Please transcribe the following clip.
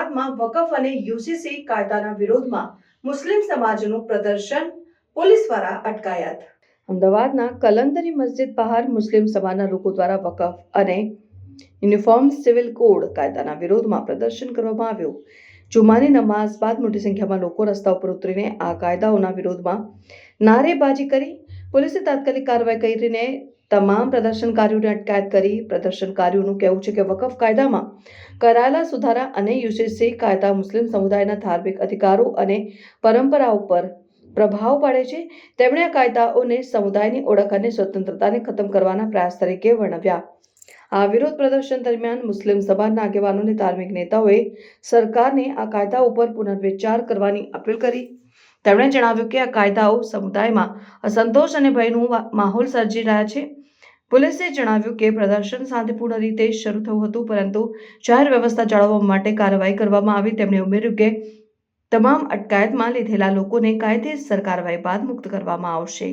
અમદાવાદમાં વકફ અને યુસીસી કાયદાના વિરોધમાં મુસ્લિમ સમાજનું પ્રદર્શન, પોલીસ દ્વારા અટકાયત. અમદાવાદના કલંદરી મસ્જિદ બહાર મુસ્લિમ સમાજના લોકો દ્વારા વકફ અને યુનિફોર્મ સિવિલ કોડ કાયદાના વિરોધમાં પ્રદર્શન કરવામાં આવ્યું. જુમાની નમાઝ બાદ મોટી સંખ્યામાં લોકો રસ્તા ઉપર ઉતરીને આ કાયદાઓના વિરોધમાં નારેબાજી કરી. પોલીસે તાત્કાલિક કાર્યવાહી કરીને તમામ પ્રદર્શનકારીઓની અટકાયત કરી. પ્રદર્શનકારીઓનું કહેવું છે કે વકફ કાયદામાં કરાયેલા સુધારા અને યુસીસી કાયદા મુસ્લિમ સમુદાયના ધાર્મિક અધિકારો અને પરંપરાઓ પર પ્રભાવ પાડે છે. તેમણે આ કાયદાઓને સમુદાયની ઓળખ અને સ્વતંત્રતાને ખતમ કરવાના પ્રયાસ તરીકે વર્ણવ્યા. આ વિરોધ પ્રદર્શન દરમિયાન મુસ્લિમ સમાજના આગેવાનો અને ધાર્મિક નેતાઓએ સરકારને આ કાયદા ઉપર પુનર્વિચાર કરવાની અપીલ કરી. તેમણે જણાવ્યું કે આ કાયદાઓ સમુદાયમાં અસંતોષ અને ભયનું માહોલ સર્જી રહ્યા છે. પોલીસે જણાવ્યું કે પ્રદર્શન શાંતિપૂર્ણ રીતે શરૂ થયું હતું, પરંતુ જાહેર વ્યવસ્થા જાળવવા માટે કાર્યવાહી કરવામાં આવી. તેમણે ઉમેર્યું કે તમામ અટકાયતમાં લીધેલા લોકોને કાયદેસર કાર્યવાહી બાદ મુક્ત કરવામાં આવશે.